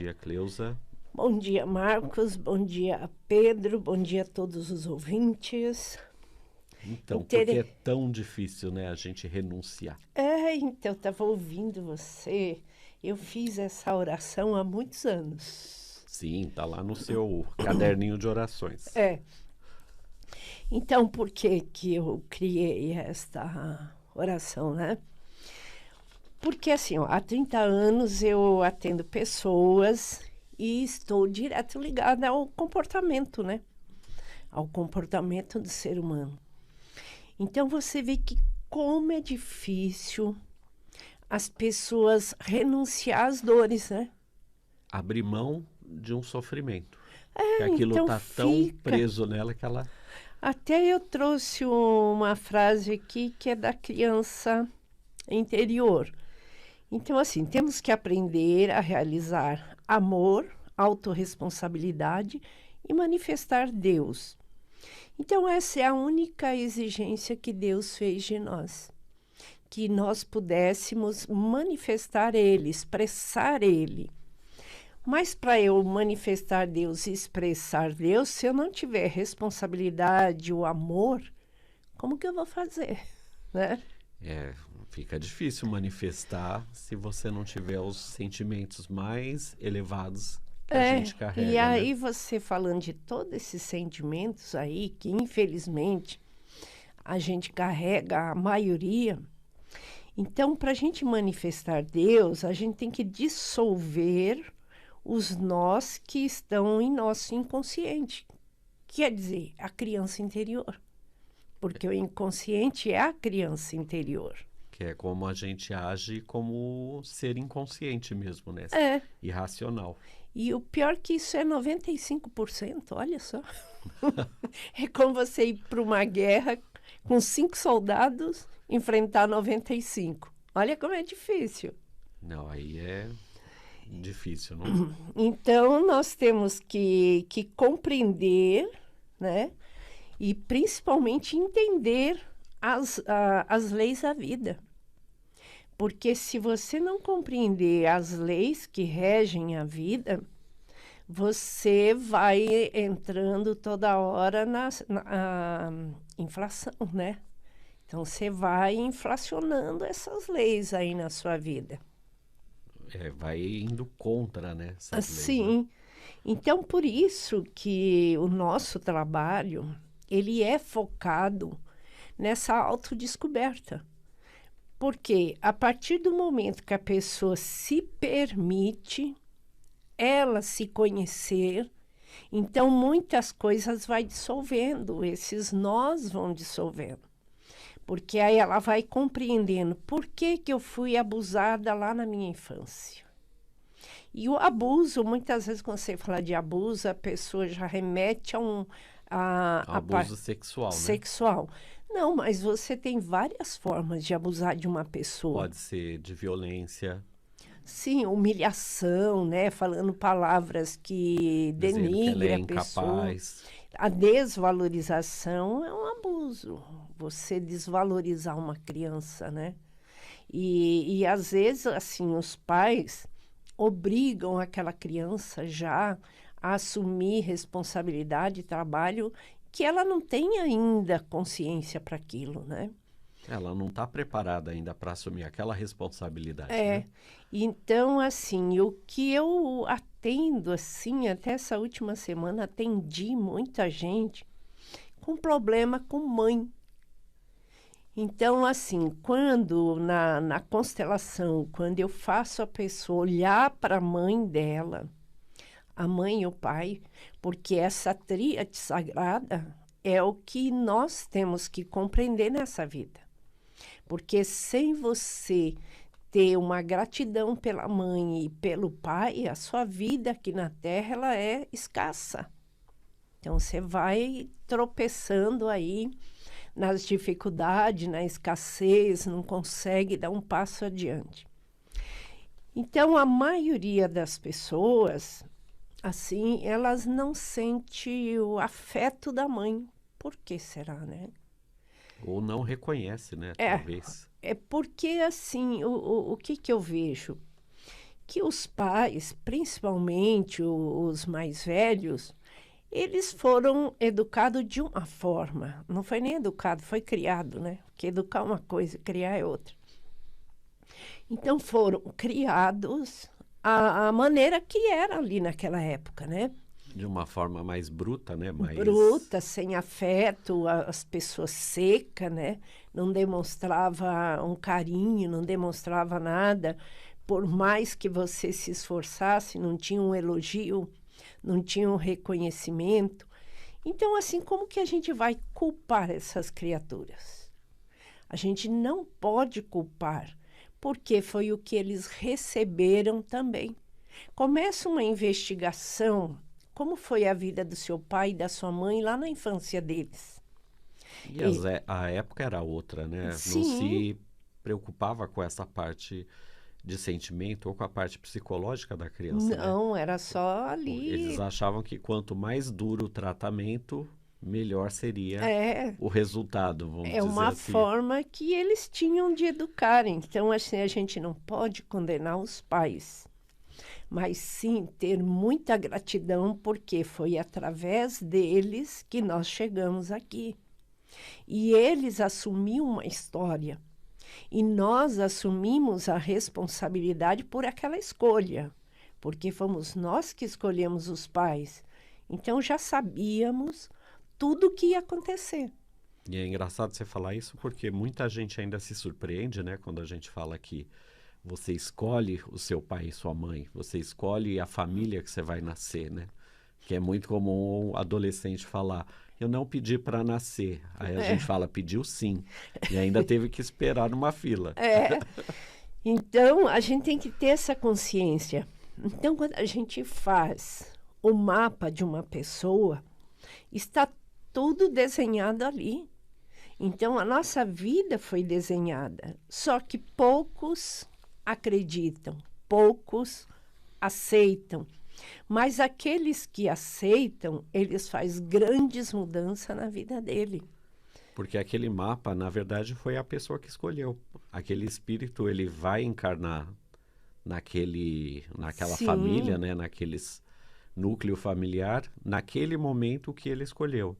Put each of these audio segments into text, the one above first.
dia, Cleusa. Bom dia, Marcos. Bom dia, Pedro. Bom dia a todos os ouvintes. Então, por que é tão difícil, né, a gente renunciar? Então, eu estava ouvindo você. Eu fiz essa oração há muitos anos. Sim, tá lá no seu caderninho de orações. Então, por que que eu criei esta oração, né? Porque, assim, ó, há 30 anos eu atendo pessoas e estou direto ligada ao comportamento, né? Ao comportamento do ser humano. Então, você vê que como é difícil as pessoas renunciar às dores, né? Abrir mão de um sofrimento. Que aquilo então tá tão preso nela que ela... Até eu trouxe uma frase aqui que é da criança interior. Então, assim, temos que aprender a realizar amor, autorresponsabilidade e manifestar Deus. Então, essa é a única exigência que Deus fez de nós. Que nós pudéssemos manifestar Ele, expressar Ele. Mas para eu manifestar Deus e expressar Deus, se eu não tiver responsabilidade, o amor, como que eu vou fazer, né? Fica difícil manifestar se você não tiver os sentimentos mais elevados que a gente carrega. E aí né? você falando de todos esses sentimentos aí, que infelizmente a gente carrega a maioria. Então, para a gente manifestar Deus, a gente tem que dissolver os nós que estão em nosso inconsciente. Quer dizer, a criança interior. Porque o inconsciente é a criança interior. Que é como a gente age como ser inconsciente mesmo, né? Irracional. E o pior que isso é 95%, olha só. É como você ir para uma guerra com 5 soldados, enfrentar 95. Olha como é difícil. Não, aí é difícil, não? Então, nós temos que compreender, né? E principalmente entender as leis da vida. Porque se você não compreender as leis que regem a vida, você vai entrando toda hora na inflação, né? Então, você vai inflacionando essas leis aí na sua vida. Vai indo contra, né? Essas Sim. leis, né? Então, por isso que o nosso trabalho, ele é focado nessa autodescoberta. Porque a partir do momento que a pessoa se permite ela se conhecer, então muitas coisas vai dissolvendo, esses nós vão dissolvendo. Porque aí ela vai compreendendo por que eu fui abusada lá na minha infância. E o abuso, muitas vezes quando você fala de abuso, a pessoa já remete a abuso sexual, né? Sexual. Não, mas você tem várias formas de abusar de uma pessoa. Pode ser de violência. Sim, humilhação, né? Falando palavras que denigrem a pessoa. A desvalorização é um abuso. Você desvalorizar uma criança, né? E às vezes, assim, os pais obrigam aquela criança já a assumir responsabilidade e trabalho que ela não tem ainda consciência para aquilo, né? Ela não está preparada ainda para assumir aquela responsabilidade, né? Então, assim, o que eu atendo, assim, até essa última semana, atendi muita gente com problema com mãe. Então, assim, quando na constelação, quando eu faço a pessoa olhar para a mãe dela, a mãe e o pai, porque essa tríade sagrada é o que nós temos que compreender nessa vida. Porque sem você ter uma gratidão pela mãe e pelo pai, a sua vida aqui na Terra ela é escassa. Então, você vai tropeçando aí nas dificuldades, na escassez, não consegue dar um passo adiante. Então, a maioria das pessoas, assim, elas não sentem o afeto da mãe. Por que será, né? Ou não reconhece, né? Talvez. É porque, assim, o que eu vejo? que os pais, principalmente os mais velhos, eles foram educados de uma forma. Não foi nem educado, foi criado, né? Porque educar é uma coisa, criar é outra. Então foram criados a maneira que era ali naquela época, né? De uma forma mais bruta, né? Mais... Bruta, sem afeto, as pessoas secas, né? Não demonstrava um carinho, não demonstrava nada. Por mais que você se esforçasse, não tinha um elogio, não tinha um reconhecimento. Então, assim, como que a gente vai culpar essas criaturas? A gente não pode culpar, porque foi o que eles receberam também. Começa uma investigação. Como foi a vida do seu pai e da sua mãe lá na infância deles? E a época era outra, né? Sim. Não se preocupava com essa parte de sentimento ou com a parte psicológica da criança, né? Não, era só ali. Eles achavam que quanto mais duro o tratamento, melhor seria o resultado, vamos dizer É uma assim. forma que eles tinham de educar. Então, assim, a gente não pode condenar os pais, mas sim ter muita gratidão, porque foi através deles que nós chegamos aqui. E eles assumiram uma história. E nós assumimos a responsabilidade por aquela escolha, porque fomos nós que escolhemos os pais. Então já sabíamos tudo o que ia acontecer. E é engraçado você falar isso porque muita gente ainda se surpreende, né? Quando a gente fala que você escolhe o seu pai e sua mãe, você escolhe a família que você vai nascer, né? Que é muito comum um adolescente falar, eu não pedi para nascer. Aí a gente fala, pediu sim. E ainda teve que esperar numa fila. Então, a gente tem que ter essa consciência. Então, quando a gente faz o mapa de uma pessoa, está tudo desenhado ali. Então, a nossa vida foi desenhada. Só que poucos acreditam, poucos aceitam. Mas aqueles que aceitam, eles fazem grandes mudanças na vida dele. Porque aquele mapa, na verdade, foi a pessoa que escolheu. Aquele espírito, ele vai encarnar naquela Sim. família, né? Naqueles núcleo familiar, naquele momento que ele escolheu.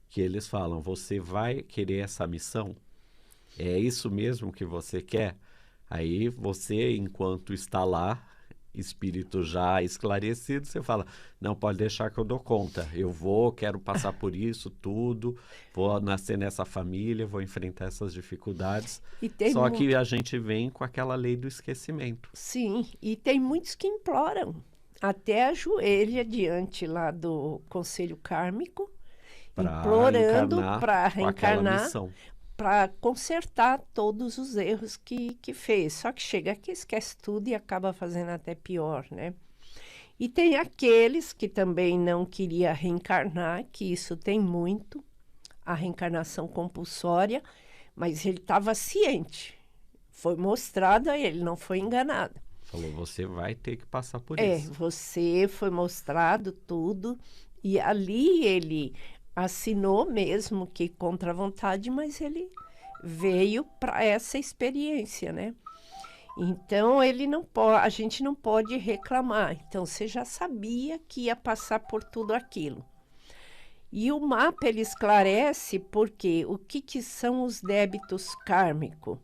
Que eles falam, você vai querer essa missão? É isso mesmo que você quer? Aí você, enquanto está lá, espírito já esclarecido, você fala, não, pode deixar que eu dou conta. Eu quero passar por isso tudo, vou nascer nessa família, vou enfrentar essas dificuldades. Só que a gente vem com aquela lei do esquecimento. Sim, e tem muitos que imploram, até ajoelha diante lá do Conselho Kármico, implorando para reencarnar, para consertar todos os erros que fez. Só que chega aqui, esquece tudo e acaba fazendo até pior, né? E tem aqueles que também não queria reencarnar, que isso tem muito, a reencarnação compulsória, mas ele estava ciente. Foi mostrado a ele, não foi enganado. Falou, você vai ter que passar por isso. Você foi mostrado tudo, e ali ele assinou mesmo que contra a vontade, mas ele veio para essa experiência, né? Então ele não pode, a gente não pode reclamar. Então você já sabia que ia passar por tudo aquilo. E o mapa ele esclarece porque o que são os débitos kármicos.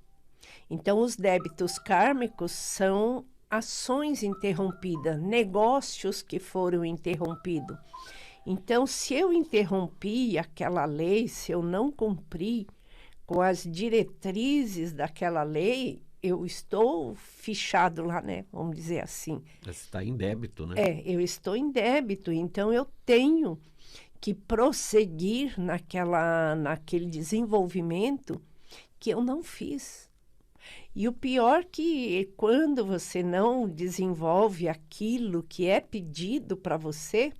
Então os débitos kármicos são ações interrompidas, negócios que foram interrompidos. Então, se eu interrompi aquela lei, se eu não cumpri com as diretrizes daquela lei, eu estou fichado lá, né? Vamos dizer assim. Você está em débito, né? Eu estou em débito, então eu tenho que prosseguir naquele desenvolvimento que eu não fiz. E o pior que quando você não desenvolve aquilo que é pedido para você,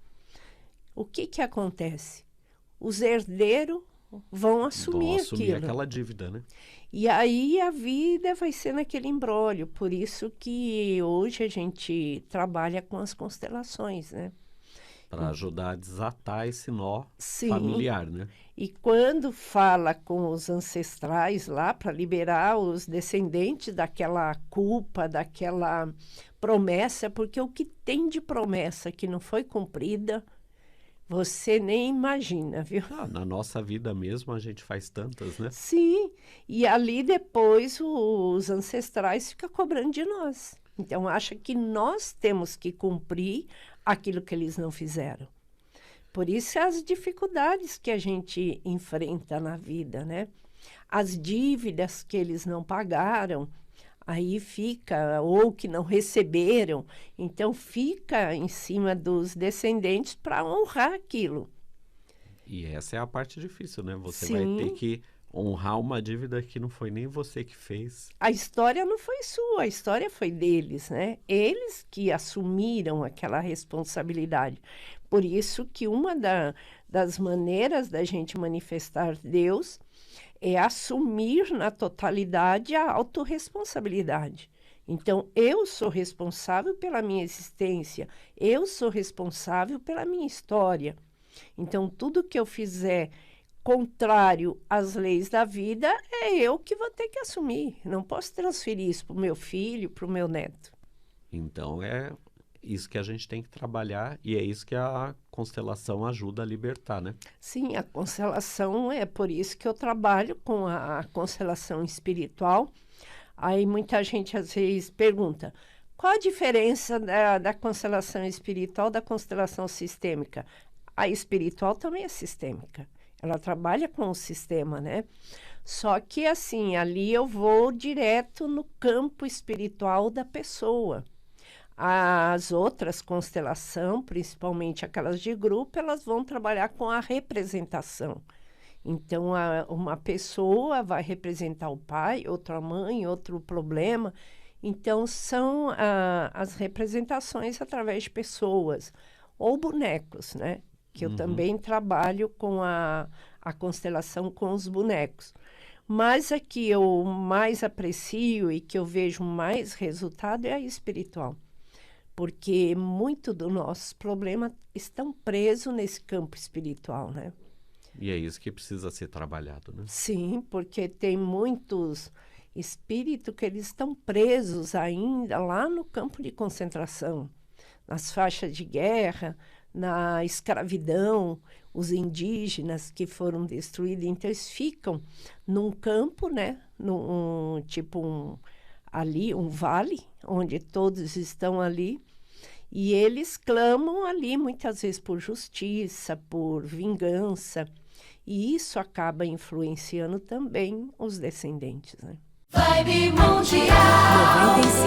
o que acontece? Os herdeiros vão assumir aquilo. Aquela dívida, né? E aí a vida vai ser naquele imbróglio. Por isso que hoje a gente trabalha com as constelações, né? Para ajudar a desatar esse nó Sim. familiar, né? E quando fala com os ancestrais lá para liberar os descendentes daquela culpa, daquela promessa, porque o que tem de promessa que não foi cumprida, você nem imagina, viu? Na nossa vida mesmo a gente faz tantas, né? Sim, e ali depois os ancestrais ficam cobrando de nós. Então, acha que nós temos que cumprir aquilo que eles não fizeram. Por isso, as dificuldades que a gente enfrenta na vida, né? As dívidas que eles não pagaram, aí fica, ou que não receberam. Então, fica em cima dos descendentes para honrar aquilo. E essa é a parte difícil, né? Você Sim. vai ter que honrar uma dívida que não foi nem você que fez. A história não foi sua, a história foi deles, né? Eles que assumiram aquela responsabilidade. Por isso que uma das maneiras da gente manifestar Deus é assumir na totalidade a autorresponsabilidade. Então, eu sou responsável pela minha existência, eu sou responsável pela minha história. Então, tudo que eu fizer contrário às leis da vida, é eu que vou ter que assumir. Não posso transferir isso para o meu filho, para o meu neto. Então, é isso que a gente tem que trabalhar e é isso que a constelação ajuda a libertar, né? Sim, a constelação é por isso que eu trabalho com a constelação espiritual. Aí muita gente às vezes pergunta, qual a diferença da constelação espiritual da constelação sistêmica? A espiritual também é sistêmica. Ela trabalha com o sistema, né? Só que, assim, ali eu vou direto no campo espiritual da pessoa. As outras constelações, principalmente aquelas de grupo, elas vão trabalhar com a representação. Então, uma pessoa vai representar o pai, outra mãe, outro problema. Então, são as representações através de pessoas ou bonecos, né? Que eu também trabalho com a constelação com os bonecos. Mas a que eu mais aprecio e que eu vejo mais resultado é a espiritual. Porque muito do nosso problema estão presos nesse campo espiritual, né? E é isso que precisa ser trabalhado, né? Sim, porque tem muitos espíritos que eles estão presos ainda lá no campo de concentração, nas faixas de guerra, na escravidão, os indígenas que foram destruídos. Então, eles ficam num campo, né? Ali, um vale, onde todos estão ali. E eles clamam ali, muitas vezes, por justiça, por vingança. E isso acaba influenciando também os descendentes, né? Vibe Mundial 96.